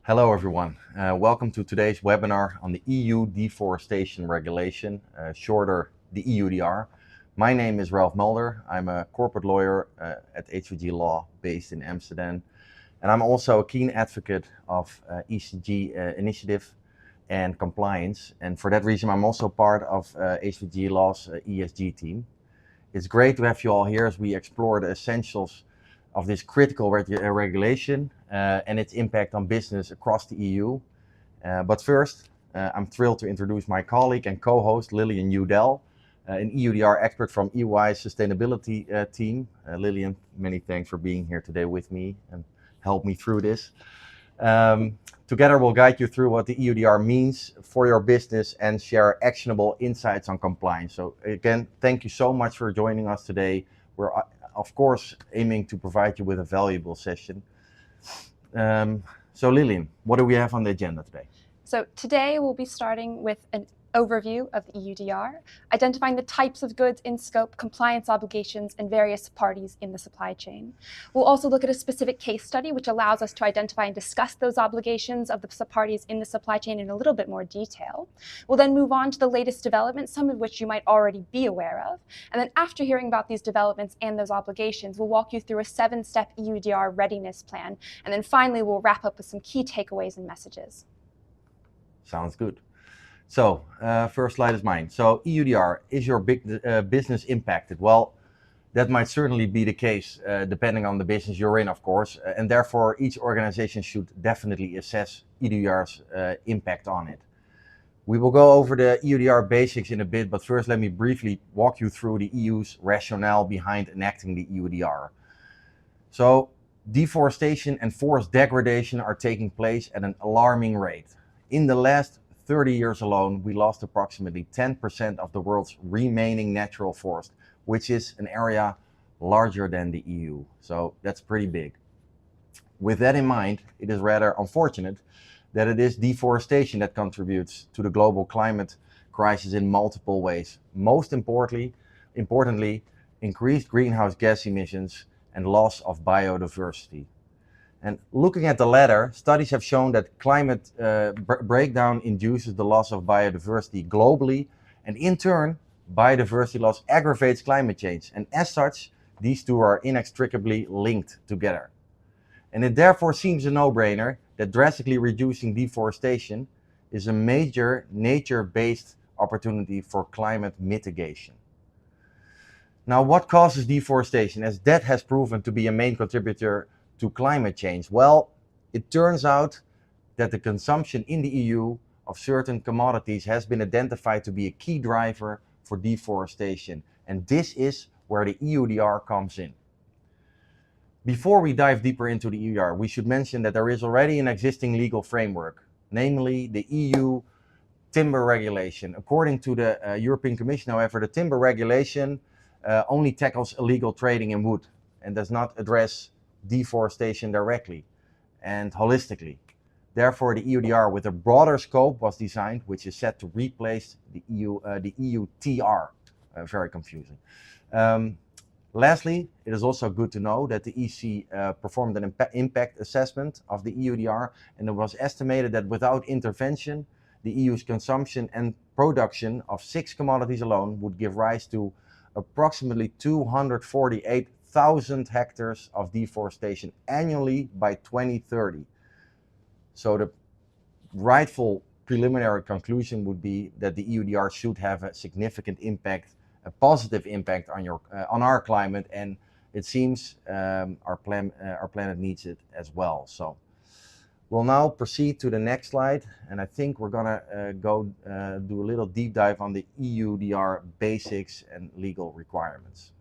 Hello everyone, welcome to today's webinar on the EU Deforestation Regulation, shorter the EUDR. My name is Ralph Mulder. I'm a corporate lawyer at HVG Law based in Amsterdam, and I'm also a keen advocate of ECG initiative and compliance, and for that reason I'm also part of HVG Law's ESG team. It's great to have you all here as we explore the essentials of this critical regulation and its impact on business across the EU. But first, I'm thrilled to introduce my colleague and co-host Lillian Udell, an EUDR expert from EY's sustainability team. Lillian, many thanks for being here today with me and help me through this. Together we'll guide you through what the EUDR means for your business and share actionable insights on compliance. So again, thank you so much for joining us today. We're of course aiming to provide you with a valuable session. So Lillian, what do we have on the agenda today? So today we'll be starting with an overview of the EUDR, identifying the types of goods in scope, compliance obligations, and various parties in the supply chain. We'll also look at a specific case study which allows us to identify and discuss those obligations of the parties in the supply chain in a little bit more detail. We'll then move on to the latest developments, some of which you might already be aware of. And then after hearing about these developments and those obligations, we'll walk you through a 7-step EUDR readiness plan. And then finally, we'll wrap up with some key takeaways and messages. Sounds good. So first slide is mine. So EUDR, is your business impacted? Well, that might certainly be the case depending on the business you're in, of course, and therefore each organization should definitely assess EUDR's impact on it. We will go over the EUDR basics in a bit, but first let me briefly walk you through the EU's rationale behind enacting the EUDR. So deforestation and forest degradation are taking place at an alarming rate. In the last 30 years alone, we lost approximately 10% of the world's remaining natural forest, which is an area larger than the EU. So that's pretty big. With that in mind, it is rather unfortunate that it is deforestation that contributes to the global climate crisis in multiple ways. Most importantly, increased greenhouse gas emissions and loss of biodiversity. And looking at the latter, studies have shown that climate breakdown induces the loss of biodiversity globally, and in turn, biodiversity loss aggravates climate change. And as such, these two are inextricably linked together. And it therefore seems a no-brainer that drastically reducing deforestation is a major nature-based opportunity for climate mitigation. Now, what causes deforestation, as that has proven to be a main contributor to climate change? Well, it turns out that the consumption in the EU of certain commodities has been identified to be a key driver for deforestation, and this is where the EUDR comes in. Before we dive deeper into the EUDR, we should mention that there is already an existing legal framework, namely the EU Timber Regulation. According to the European Commission, however, the Timber Regulation only tackles illegal trading in wood and does not address deforestation directly and holistically. Therefore, the EUDR with a broader scope was designed, which is set to replace the EUTR. Very confusing. Lastly, it is also good to know that the EC performed an impact assessment of the EUDR, and it was estimated that without intervention, the EU's consumption and production of 6 commodities alone would give rise to approximately 248,000 hectares of deforestation annually by 2030. So the rightful preliminary conclusion would be that the EUDR should have a significant impact, a positive impact on our climate, and it seems our planet needs it as well. So we'll now proceed to the next slide, and I think we're gonna do a little deep dive on the EUDR basics and legal requirements.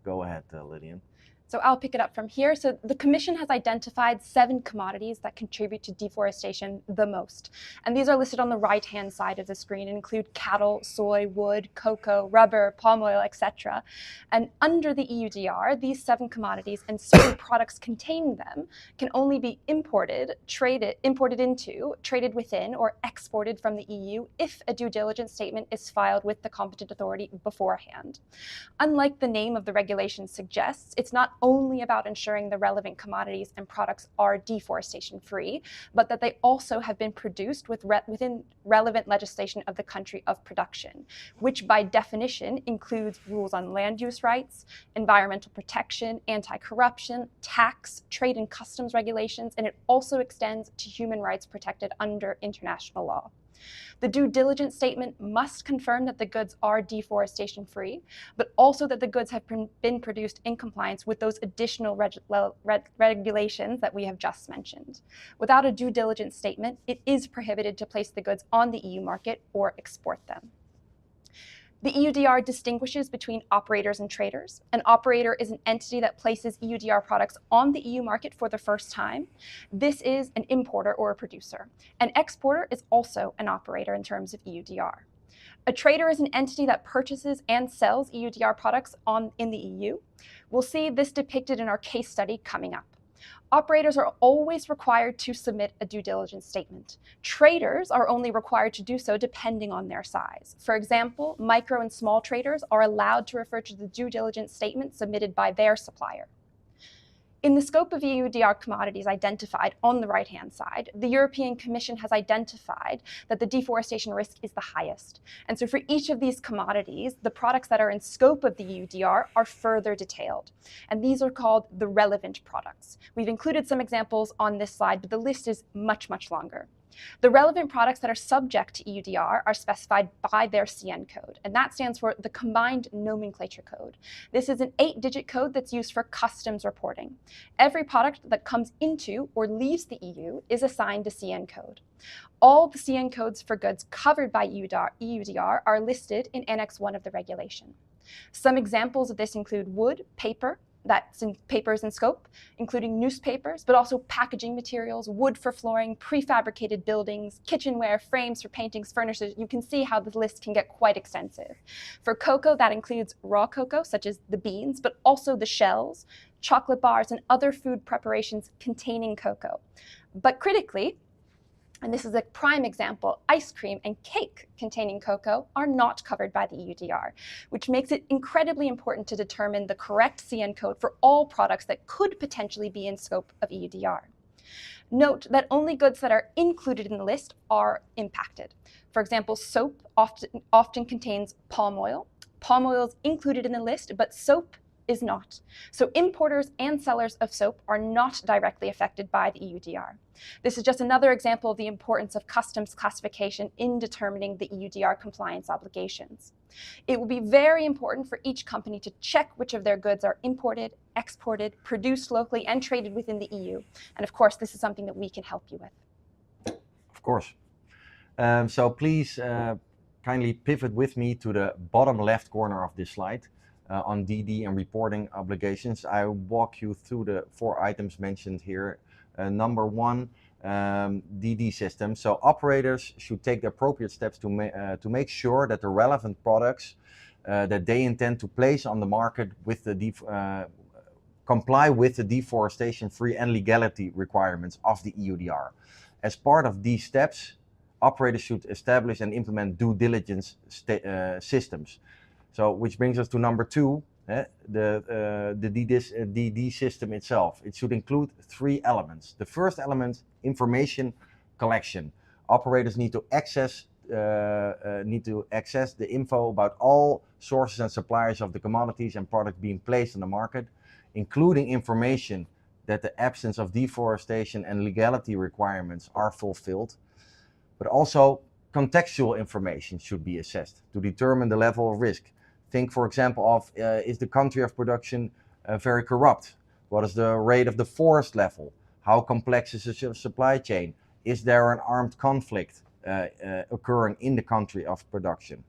Go ahead, Lillian. So I'll pick it up from here. So the Commission has identified 7 commodities that contribute to deforestation the most. And these are listed on the right-hand side of the screen and include cattle, soy, wood, cocoa, rubber, palm oil, etc. And under the EUDR, these 7 commodities and certain products containing them can only be imported into, traded within, or exported from the EU if a due diligence statement is filed with the competent authority beforehand. Unlike the name of the regulation suggests, it's not only about ensuring the relevant commodities and products are deforestation free, but that they also have been produced within relevant legislation of the country of production, which by definition includes rules on land use rights, environmental protection, anti-corruption, tax, trade and customs regulations, and it also extends to human rights protected under international law. The due diligence statement must confirm that the goods are deforestation free, but also that the goods have been produced in compliance with those additional regulations that we have just mentioned. Without a due diligence statement, it is prohibited to place the goods on the EU market or export them. The EUDR distinguishes between operators and traders. An operator is an entity that places EUDR products on the EU market for the first time. This is an importer or a producer. An exporter is also an operator in terms of EUDR. A trader is an entity that purchases and sells EUDR products in the EU. We'll see this depicted in our case study coming up. Operators are always required to submit a due diligence statement. Traders are only required to do so depending on their size. For example, micro and small traders are allowed to refer to the due diligence statement submitted by their supplier. In the scope of EUDR commodities identified on the right-hand side, the European Commission has identified that the deforestation risk is the highest. And so for each of these commodities, the products that are in scope of the EUDR are further detailed. And these are called the relevant products. We've included some examples on this slide, but the list is much, much longer. The relevant products that are subject to EUDR are specified by their CN code, and that stands for the Combined Nomenclature Code. This is an 8-digit code that's used for customs reporting. Every product that comes into or leaves the EU is assigned a CN code. All the CN codes for goods covered by EUDR are listed in Annex 1 of the regulation. Some examples of this include wood, paper, that's in papers in scope, including newspapers, but also packaging materials, wood for flooring, prefabricated buildings, kitchenware, frames for paintings, furniture. You can see how the list can get quite extensive. For cocoa, that includes raw cocoa, such as the beans, but also the shells, chocolate bars, and other food preparations containing cocoa. But critically, and this is a prime example, ice cream and cake containing cocoa are not covered by the EUDR, which makes it incredibly important to determine the correct CN code for all products that could potentially be in scope of EUDR. Note that only goods that are included in the list are impacted. For example, soap often contains palm oil. Palm oil is included in the list, but soap is not. So importers and sellers of soap are not directly affected by the EUDR. This is just another example of the importance of customs classification in determining the EUDR compliance obligations. It will be very important for each company to check which of their goods are imported, exported, produced locally, and traded within the EU. And of course, this is something that we can help you with. Of course. So please kindly pivot with me to the bottom left corner of this slide. On DD and reporting obligations. I walk you through the 4 items mentioned here. Number 1, DD system. So operators should take the appropriate steps to make sure that the relevant products that they intend to place on the market with the comply with the deforestation-free and legality requirements of the EUDR. As part of these steps, operators should establish and implement due diligence systems. So, which brings us to number 2, the DD system itself. It should include 3 elements. The first element, information collection. Operators need to access the info about all sources and suppliers of the commodities and products being placed on the market, including information that the absence of deforestation and legality requirements are fulfilled, but also contextual information should be assessed to determine the level of risk. Think, for example, of is the country of production very corrupt? What is the rate of the forest level? How complex is the supply chain? Is there an armed conflict occurring in the country of production,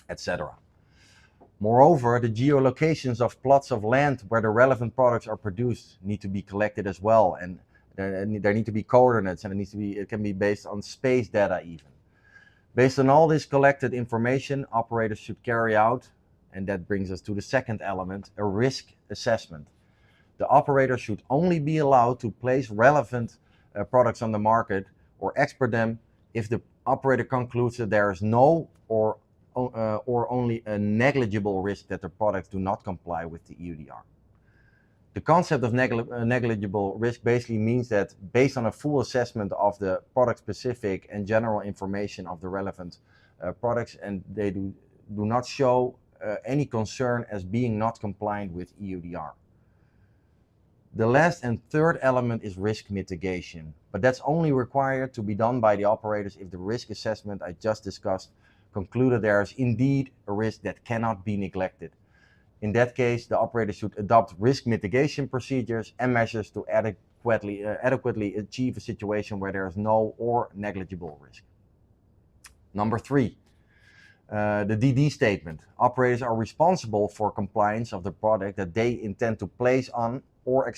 etc. Moreover, the geolocations of plots of land where the relevant products are produced need to be collected as well, and there need to be coordinates, and it can be based on space data even. Based on all this collected information, operators should carry out, and that brings us to the second element, a risk assessment. The operator should only be allowed to place relevant products on the market or export them if the operator concludes that there is no or only a negligible risk that the products do not comply with the EUDR. The concept of negligible risk basically means that based on a full assessment of the product specific and general information of the relevant products, and they do not show any concern as being not compliant with EUDR. The last and third element is risk mitigation, but that's only required to be done by the operators if the risk assessment I just discussed concluded there is indeed a risk that cannot be neglected. In that case, the operator should adopt risk mitigation procedures and measures to adequately achieve a situation where there is no or negligible risk. Number 3, the DD statement. Operators are responsible for compliance of the product that they intend to place on or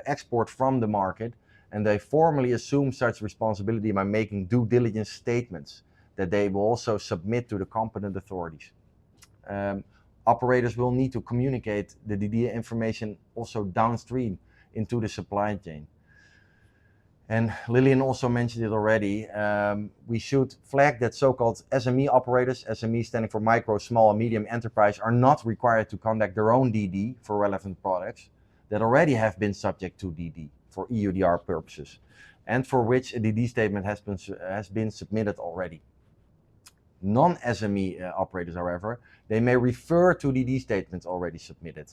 export from the market, and they formally assume such responsibility by making due diligence statements that they will also submit to the competent authorities. Operators will need to communicate the DD information also downstream into the supply chain. And Lillian also mentioned it already, we should flag that so-called SME operators, SME standing for micro, small and medium enterprise, are not required to conduct their own DD for relevant products that already have been subject to DD for EUDR purposes, and for which a DD statement has been submitted already. Non-SME operators, however, they may refer to DD statements already submitted,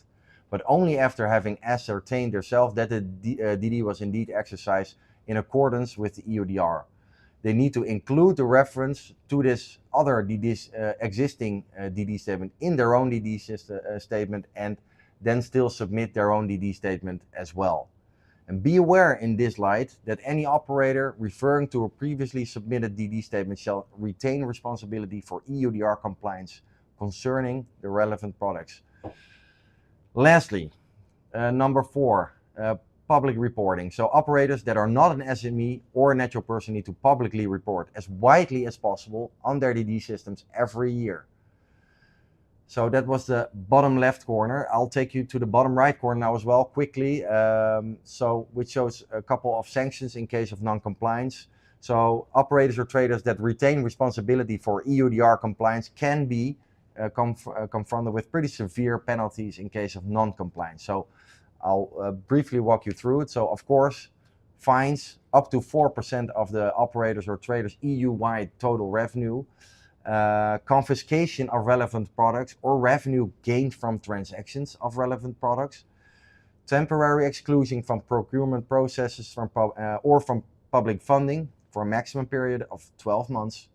but only after having ascertained themselves that the DD was indeed exercised in accordance with the EUDR. They need to include the reference to this other existing DD statement in their own DD statement, and then still submit their own DD statement as well. And be aware in this light that any operator referring to a previously submitted DD statement shall retain responsibility for EUDR compliance concerning the relevant products. Lastly, number 4, public reporting. So operators that are not an SME or a natural person need to publicly report as widely as possible on their DD systems every year. So that was the bottom left corner. I'll take you to the bottom right corner now as well quickly, which shows a couple of sanctions in case of non-compliance. So operators or traders that retain responsibility for EUDR compliance can be confronted with pretty severe penalties in case of non-compliance. So I'll briefly walk you through it. So of course, fines up to 4% of the operators or traders EU-wide total revenue, confiscation of relevant products or revenue gained from transactions of relevant products, temporary exclusion from procurement processes or from public funding for a maximum period of 12 months,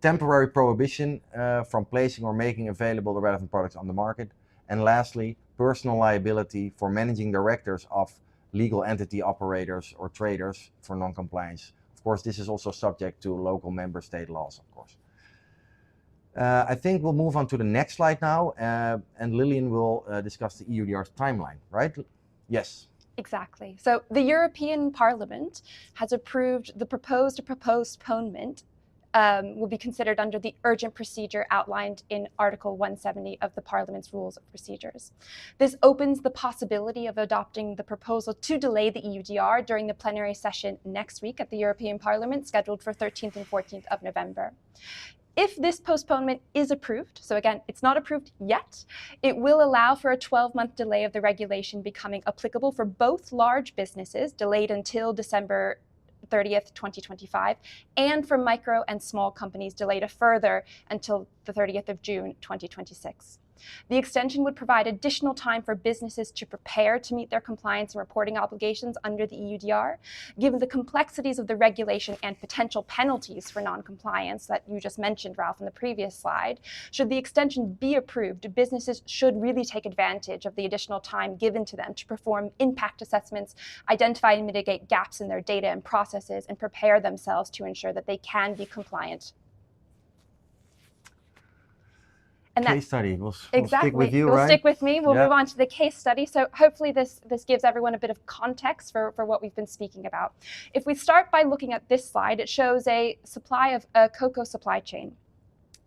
temporary prohibition from placing or making available the relevant products on the market, and lastly, personal liability for managing directors of legal entity operators or traders for non-compliance. Of course, this is also subject to local member state laws, of course. I think we'll move on to the next slide now, and Lillian will discuss the EUDR's timeline, right? Yes. Exactly. So the European Parliament has approved the proposed postponement will be considered under the urgent procedure outlined in Article 170 of the Parliament's Rules of Procedures. This opens the possibility of adopting the proposal to delay the EUDR during the plenary session next week at the European Parliament, scheduled for 13th and 14th of November. If this postponement is approved, so again, it's not approved yet, it will allow for a 12-month delay of the regulation becoming applicable for both large businesses, delayed until December 30th, 2025, and for micro and small companies delayed a further until the 30th of June, 2026. The extension would provide additional time for businesses to prepare to meet their compliance and reporting obligations under the EUDR. Given the complexities of the regulation and potential penalties for non-compliance that you just mentioned, Ralph, in the previous slide, should the extension be approved, businesses should really take advantage of the additional time given to them to perform impact assessments, identify and mitigate gaps in their data and processes, and prepare themselves to ensure that they can be compliant. And case study. We'll exactly. Stick with you, We'll right? stick with me. We'll move on to the case study. So hopefully this gives everyone a bit of context for what we've been speaking about. If we start by looking at this slide, it shows a cocoa supply chain.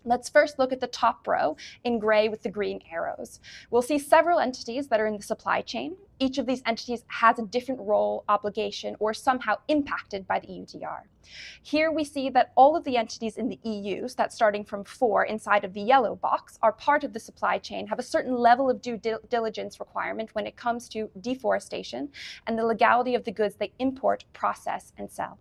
Let's first look at the top row in gray with the green arrows. We'll see several entities that are in the supply chain. Each of these entities has a different role, obligation, or somehow impacted by the EUDR. Here we see that all of the entities in the EU, so that's starting from 4 inside of the yellow box, are part of the supply chain, have a certain level of due diligence requirement when it comes to deforestation and the legality of the goods they import, process, and sell.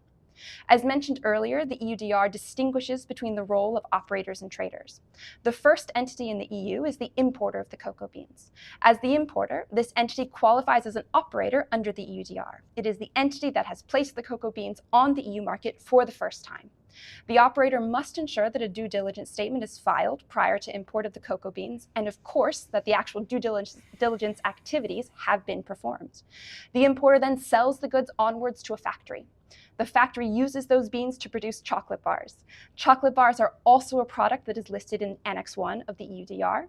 As mentioned earlier, the EUDR distinguishes between the role of operators and traders. The first entity in the EU is the importer of the cocoa beans. As the importer, this entity qualifies as an operator under the EUDR. It is the entity that has placed the cocoa beans on the EU market for the first time. The operator must ensure that a due diligence statement is filed prior to import of the cocoa beans, and of course, that the actual due diligence activities have been performed. The importer then sells the goods onwards to a factory. The factory uses those beans to produce chocolate bars. Chocolate bars are also a product that is listed in Annex 1 of the EUDR.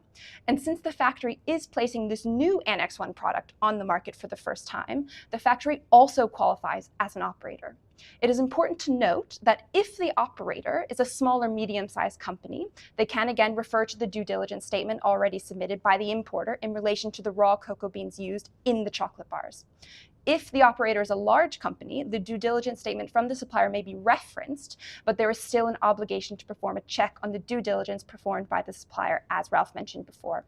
And since the factory is placing this new Annex 1 product on the market for the first time, the factory also qualifies as an operator. It is important to note that if the operator is a small or medium-sized company, they can again refer to the due diligence statement already submitted by the importer in relation to the raw cocoa beans used in the chocolate bars. If the operator is a large company, the due diligence statement from the supplier may be referenced, but there is still an obligation to perform a check on the due diligence performed by the supplier, as Ralph mentioned before.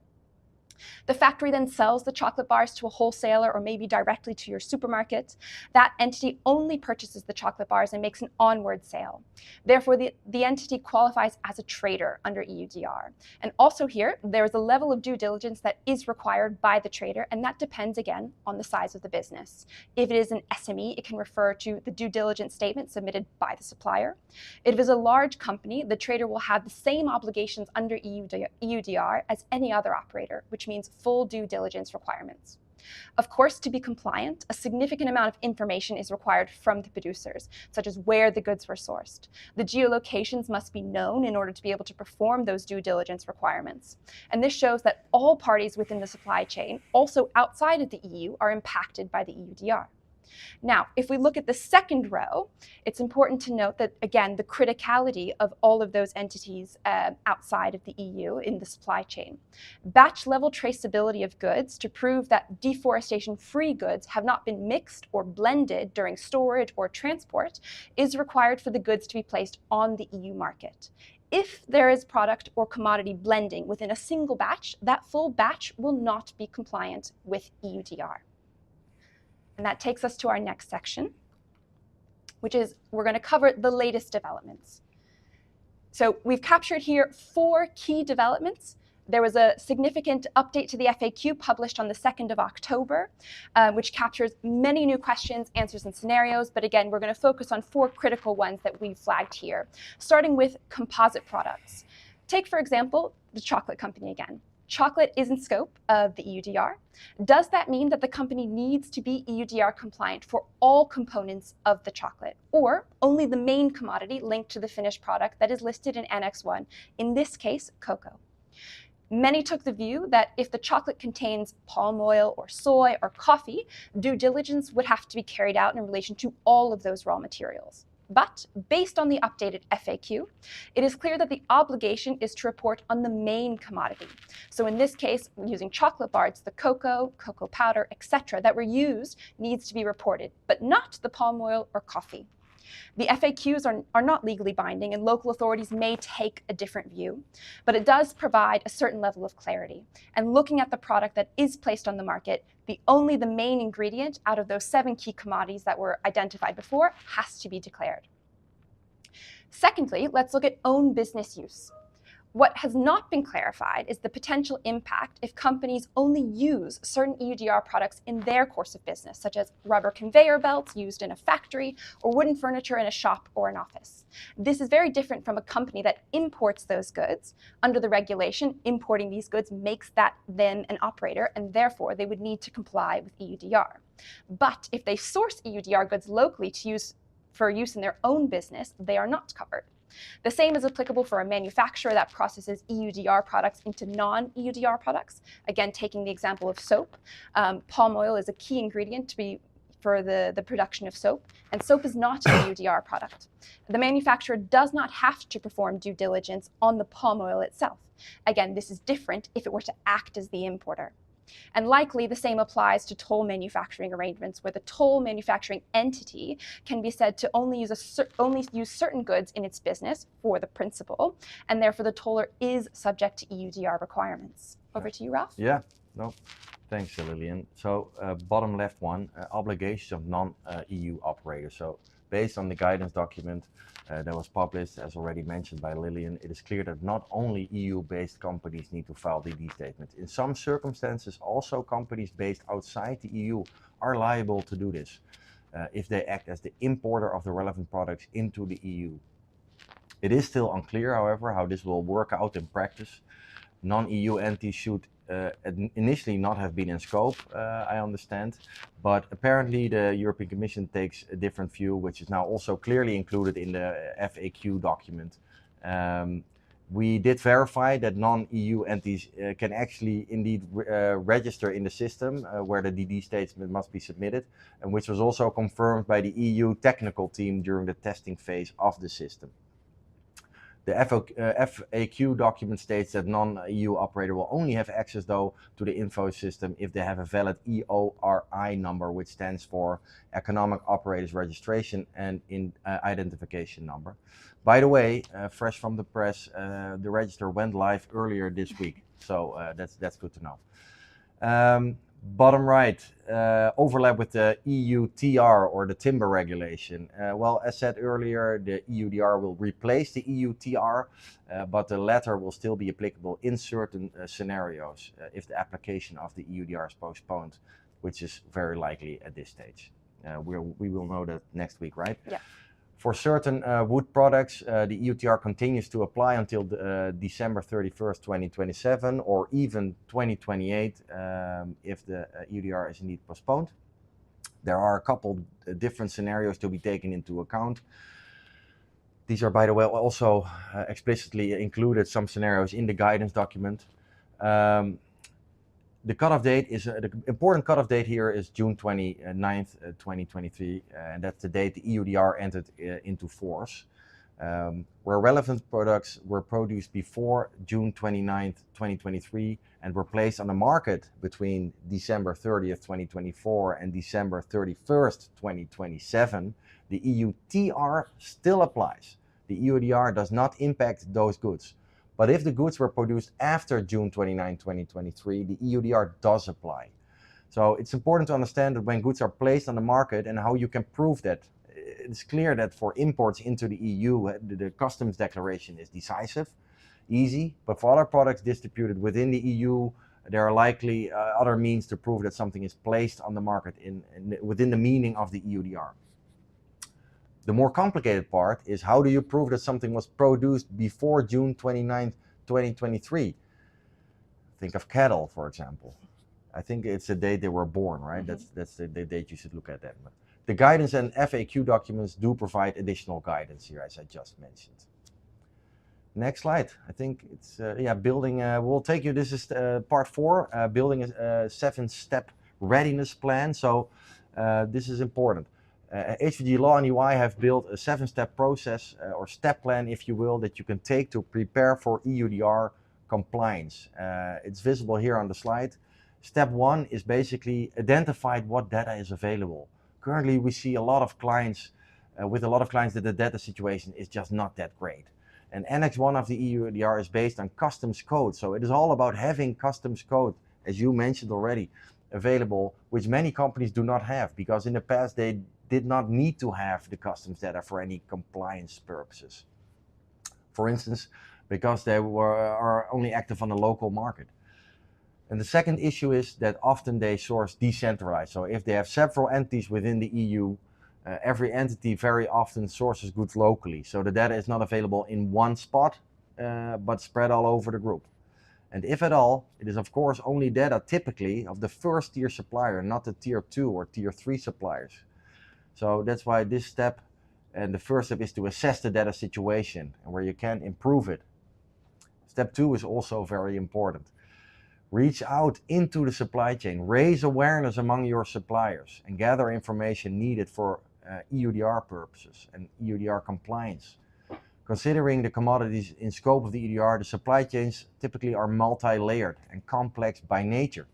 The factory then sells the chocolate bars to a wholesaler or maybe directly to your supermarket. That entity only purchases the chocolate bars and makes an onward sale. Therefore, the entity qualifies as a trader under EUDR. And also here, there is a level of due diligence that is required by the trader, and that depends again on the size of the business. If it is an SME, it can refer to the due diligence statement submitted by the supplier. If it is a large company, the trader will have the same obligations under EUDR as any other operator, which means full due diligence requirements. Of course, to be compliant, a significant amount of information is required from the producers, such as where the goods were sourced. The geolocations must be known in order to be able to perform those due diligence requirements. And this shows that all parties within the supply chain, also outside of the EU, are impacted by the EUDR. Now, if we look at the second row, it's important to note that, again, the criticality of all of those entities outside of the EU in the supply chain. Batch-level traceability of goods to prove that deforestation-free goods have not been mixed or blended during storage or transport is required for the goods to be placed on the EU market. If there is product or commodity blending within a single batch, that full batch will not be compliant with EUDR. And that takes us to our next section, which is we're going to cover the latest developments. So we've captured here 4 key developments. There was a significant update to the FAQ published on the 2nd of October, which captures many new questions, answers, and scenarios. But again, we're going to focus on 4 critical ones that we've flagged here, starting with composite products. Take, for example, the chocolate company again. Chocolate is in scope of the EUDR. Does that mean that the company needs to be EUDR compliant for all components of the chocolate, or only the main commodity linked to the finished product that is listed in Annex 1, in this case, cocoa? Many took the view that if the chocolate contains palm oil or soy or coffee, due diligence would have to be carried out in relation to all of those raw materials. But based on the updated FAQ, it is clear that the obligation is to report on the main commodity. So in this case, using chocolate bars, the cocoa, cocoa powder, etc. that were used needs to be reported, but not the palm oil or coffee. The FAQs are not legally binding, and local authorities may take a different view, but it does provide a certain level of clarity. And looking at the product that is placed on the market, only the main ingredient out of those 7 key commodities that were identified before has to be declared. Secondly, let's look at own business use. What has not been clarified is the potential impact if companies only use certain EUDR products in their course of business, such as rubber conveyor belts used in a factory or wooden furniture in a shop or an office. This is very different from a company that imports those goods. Under the regulation, importing these goods makes them an operator, and therefore they would need to comply with EUDR. But if they source EUDR goods locally for use in their own business, they are not covered. The same is applicable for a manufacturer that processes EUDR products into non-EUDR products. Again, taking the example of soap, palm oil is a key ingredient to be for the production of soap, and soap is not an EUDR product. The manufacturer does not have to perform due diligence on the palm oil itself. Again, this is different if it were to act as the importer. And likely the same applies to toll manufacturing arrangements, where the toll manufacturing entity can be said to only use certain goods in its business for the principal, and therefore the toller is subject to EUDR requirements. Over to you, Ralph. Yeah, no, thanks, Lillian. So bottom left one, obligations of non-EU operators. So based on the guidance document that was published, as already mentioned by Lillian, it is clear that not only EU-based companies need to file DD statements. In some circumstances, also companies based outside the EU are liable to do this if they act as the importer of the relevant products into the EU. It is still unclear, however, how this will work out in practice. Non-EU entities should initially not have been in scope, I understand, but apparently the European Commission takes a different view, which is now also clearly included in the FAQ document. We did verify that non-EU entities can actually indeed register in the system where the DD statement must be submitted, and which was also confirmed by the EU technical team during the testing phase of the system. The FAQ document states that non-EU operator will only have access, though, to the info system if they have a valid EORI number, which stands for Economic Operators Registration and Identification Number. By the way, fresh from the press, the register went live earlier this week, so that's good to know. Bottom right, overlap with the EUDR or the timber regulation. Well, as said earlier, the EUDR will replace the EUDR, but the latter will still be applicable in certain scenarios if the application of the EUDR is postponed, which is very likely at this stage. We will know that next week, right? Yeah. For certain wood products, the EUDR continues to apply until December 31st, 2027, or even 2028 if the EUDR is indeed postponed. There are a couple different scenarios to be taken into account. These are, by the way, also explicitly included, some scenarios in the guidance document. The cutoff date is, the important cutoff date here is June 29th, 2023, and that's the date the EUDR entered into force. Where relevant products were produced before June 29th, 2023, and were placed on the market between December 30th, 2024 and December 31st, 2027, the EUDR still applies. The EUDR does not impact those goods. But if the goods were produced after June 29, 2023, the EUDR does apply. So it's important to understand that when goods are placed on the market and how you can prove that. It's clear that for imports into the EU, the customs declaration is decisive, easy. But for other products distributed within the EU, there are likely other means to prove that something is placed on the market within the meaning of the EUDR. The more complicated part is how do you prove that something was produced before June 29, 2023? Think of cattle, for example. I think it's the date they were born, right? Mm-hmm. That's the date you should look at that. But the guidance and FAQ documents do provide additional guidance here, as I just mentioned. Next slide. I think it's, building, we'll take you, this is part 4, building a 7-step readiness plan. So this is important. HVG Law and UI have built a 7-step process or step plan, if you will, that you can take to prepare for EUDR compliance. It's visible here on the slide. Step 1 is basically identify what data is available. Currently, we see a lot of clients, that the data situation is just not that great. And Annex 1 of the EUDR is based on customs code. So it is all about having customs code, as you mentioned already, available, which many companies do not have, because in the past they did not need to have the customs data for any compliance purposes. For instance, because they are only active on the local market. And the second issue is that often they source decentralized. So if they have several entities within the EU, every entity very often sources goods locally. So the data is not available in one spot, but spread all over the group. And if at all, it is of course only data typically of the first tier supplier, not the tier 2 or tier 3 suppliers. So that's why this step, and the first step is to assess the data situation and where you can improve it. Step 2 is also very important. Reach out into the supply chain, raise awareness among your suppliers, and gather information needed for EUDR purposes and EUDR compliance. Considering the commodities in scope of the EUDR, the supply chains typically are multi-layered and complex by nature.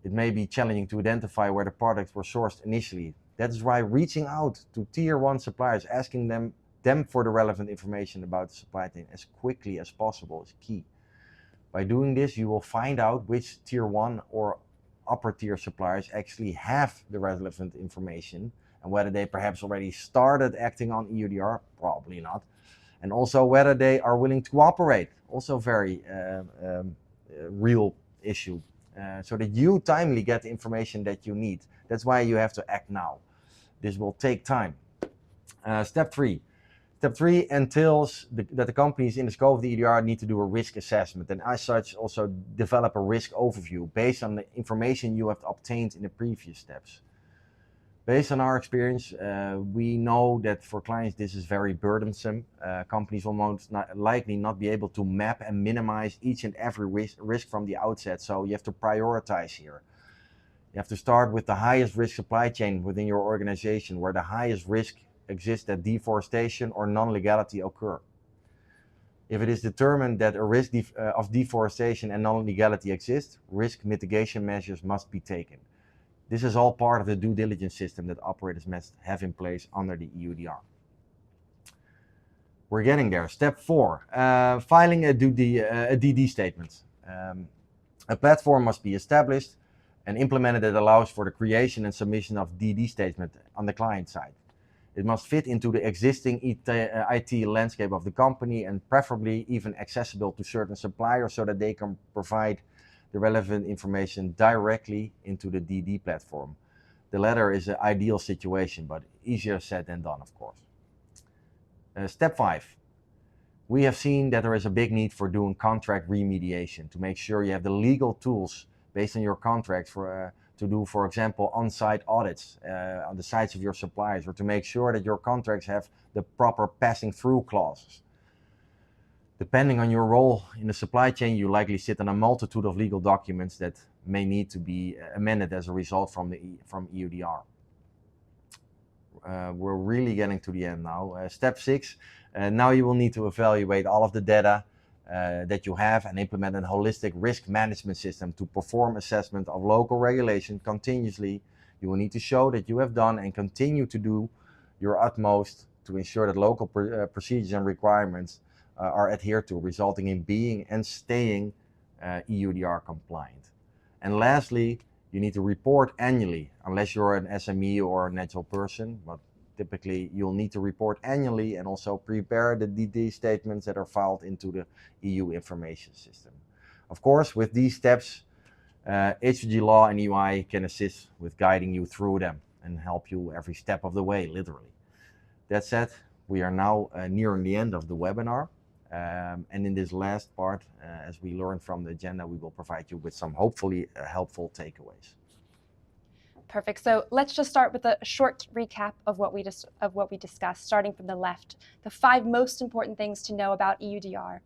It may be challenging to identify where the products were sourced initially. That is why reaching out to tier 1 suppliers, asking them for the relevant information about the supply chain as quickly as possible is key. By doing this, you will find out which tier 1 or upper tier suppliers actually have the relevant information, and whether they perhaps already started acting on EUDR, probably not, and also whether they are willing to cooperate, also very real issue, so that you timely get the information that you need. That's why you have to act now. This will take time. Step 3. Step 3 entails that the companies in the scope of the EUDR need to do a risk assessment, and as such also develop a risk overview based on the information you have obtained in the previous steps. Based on our experience, we know that for clients this is very burdensome. Companies will most likely not be able to map and minimize each and every risk from the outset, so you have to prioritize here. You have to start with the highest risk supply chain within your organization, where the highest risk exists that deforestation or non-legality occur. If it is determined that a risk of deforestation and non-legality exists, risk mitigation measures must be taken. This is all part of the due diligence system that operators must have in place under the EUDR. We're getting there. Step 4, filing a DD statement. A platform must be established and implemented that allows for the creation and submission of DD statement on the client side. It must fit into the existing IT landscape of the company, and preferably even accessible to certain suppliers so that they can provide the relevant information directly into the DD platform. The latter is an ideal situation, but easier said than done, of course. Step 5. We have seen that there is a big need for doing contract remediation to make sure you have the legal tools based on your contracts to do, for example, on-site audits on the sites of your suppliers, or to make sure that your contracts have the proper passing through clauses. Depending on your role in the supply chain, you likely sit on a multitude of legal documents that may need to be amended as a result from EUDR. We're really getting to the end now. Step 6, now you will need to evaluate all of the data that you have and implement a holistic risk management system to perform assessment of local regulation continuously. You will need to show that you have done and continue to do your utmost to ensure that local procedures and requirements are adhered to, resulting in being and staying EUDR compliant. And lastly, you need to report annually, unless you're an SME or a natural person, but typically you'll need to report annually and also prepare the DD statements that are filed into the EU information system. Of course, with these steps, HG Law and EY can assist with guiding you through them and help you every step of the way, literally. That said, we are now nearing the end of the webinar. And in this last part, as we learned from the agenda, we will provide you with some hopefully helpful takeaways. Perfect. So let's just start with a short recap of what we discussed, starting from the left. The 5 most important things to know about EUDR.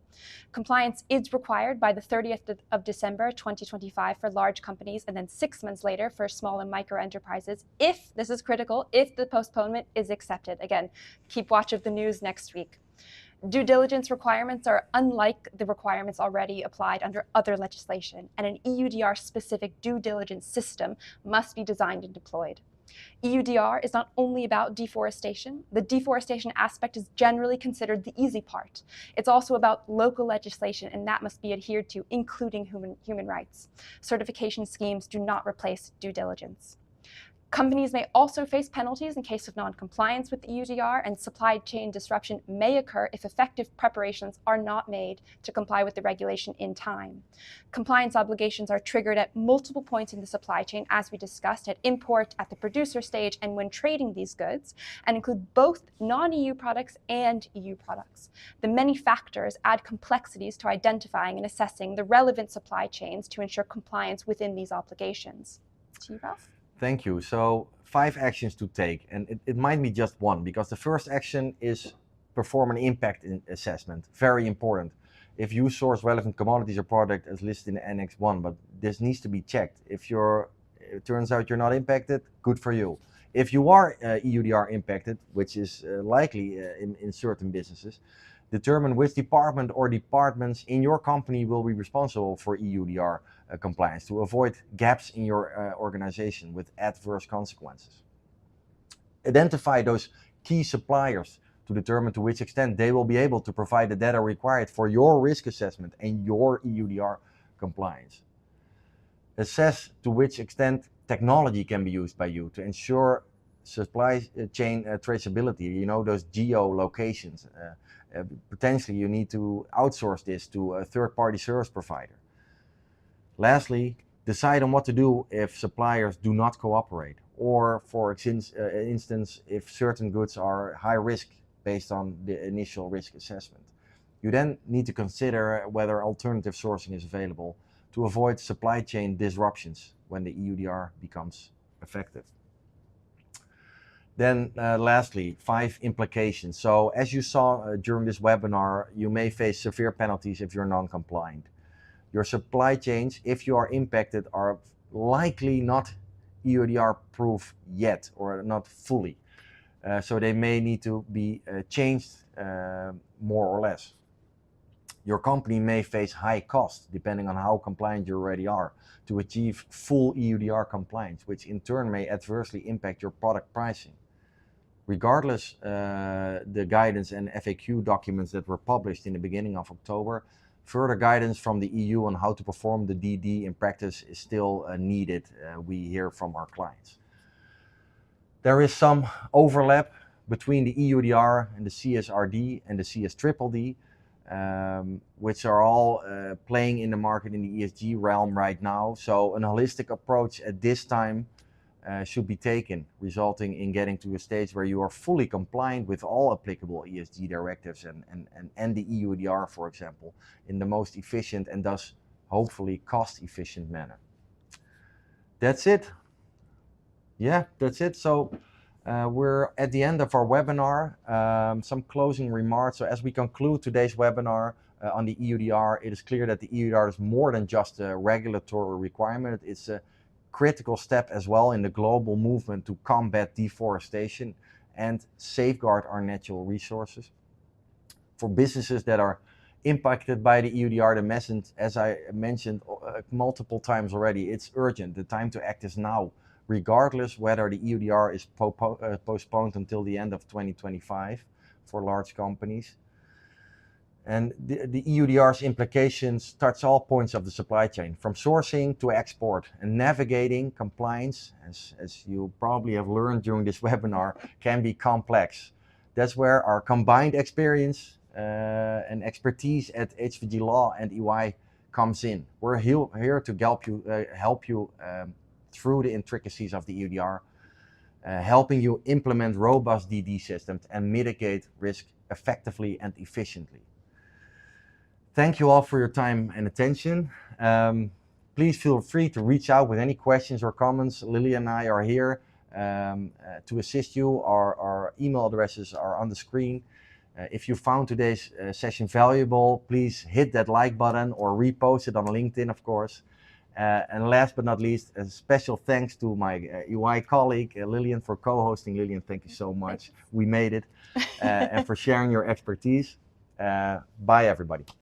Compliance is required by the 30th of December 2025 for large companies, and then 6 months later for small and micro enterprises, if, this is critical, if the postponement is accepted. Again, keep watch of the news next week. Due diligence requirements are unlike the requirements already applied under other legislation, and an EUDR-specific due diligence system must be designed and deployed. EUDR is not only about deforestation. The deforestation aspect is generally considered the easy part. It's also about local legislation, and that must be adhered to, including human rights. Certification schemes do not replace due diligence. Companies may also face penalties in case of non-compliance with the EUDR, and supply chain disruption may occur if effective preparations are not made to comply with the regulation in time. Compliance obligations are triggered at multiple points in the supply chain, as we discussed, at import, at the producer stage, and when trading these goods, and include both non-EU products and EU products. The many factors add complexities to identifying and assessing the relevant supply chains to ensure compliance within these obligations. To you, Ralph. Thank you. So 5 actions to take, and it might be just one, because the first action is perform an impact assessment. Very important. if you source relevant commodities or product as listed in Annex 1, but this needs to be checked. If it turns out you're not impacted, good for you. If you are EUDR impacted, which is likely in certain businesses, determine which department or departments in your company will be responsible for EUDR compliance to avoid gaps in your organization with adverse consequences. Identify those key suppliers to determine to which extent they will be able to provide the data required for your risk assessment and your EUDR compliance. Assess to which extent technology can be used by you to ensure supply chain traceability, you know, those geolocations. Potentially you need to outsource this to a third-party service provider. Lastly, decide on what to do if suppliers do not cooperate, or for instance, if certain goods are high risk based on the initial risk assessment. You then need to consider whether alternative sourcing is available to avoid supply chain disruptions when the EUDR becomes effective. Then lastly, 5 implications. So as you saw during this webinar, you may face severe penalties if you're non-compliant. Your supply chains, if you are impacted, are likely not EUDR proof yet, or not fully. So they may need to be changed more or less. Your company may face high costs, depending on how compliant you already are, to achieve full EUDR compliance, which in turn may adversely impact your product pricing. Regardless, the guidance and FAQ documents that were published in the beginning of October, further guidance from the EU on how to perform the DD in practice is still needed, we hear from our clients. There is some overlap between the EUDR and the CSRD and the CSDDD, which are all playing in the market in the ESG realm right now. So a holistic approach at this time should be taken, resulting in getting to a stage where you are fully compliant with all applicable ESG directives and the EUDR, for example, in the most efficient and thus hopefully cost-efficient manner. That's it. Yeah, that's it. So we're at the end of our webinar. Some closing remarks. So as we conclude today's webinar on the EUDR, it is clear that the EUDR is more than just a regulatory requirement. It's a critical step as well in the global movement to combat deforestation and safeguard our natural resources. For businesses that are impacted by the EUDR, the message, as I mentioned multiple times already, it's urgent. The time to act is now, regardless whether the EUDR is postponed until the end of 2025 for large companies. And the EUDR's implications touch all points of the supply chain, from sourcing to export, and navigating compliance, as you probably have learned during this webinar, can be complex. That's where our combined experience and expertise at HVG Law and EY comes in. We're here to help you through the intricacies of the EUDR, helping you implement robust DD systems and mitigate risk effectively and efficiently. Thank you all for your time and attention. Please feel free to reach out with any questions or comments. Lily and I are here to assist you. Our email addresses are on the screen. If you found today's session valuable, please hit that like button or repost it on LinkedIn, of course. And last but not least, a special thanks to my EY colleague, Lillian, for co-hosting. Lillian, thank you so much. We made it. And for sharing your expertise. Bye, everybody.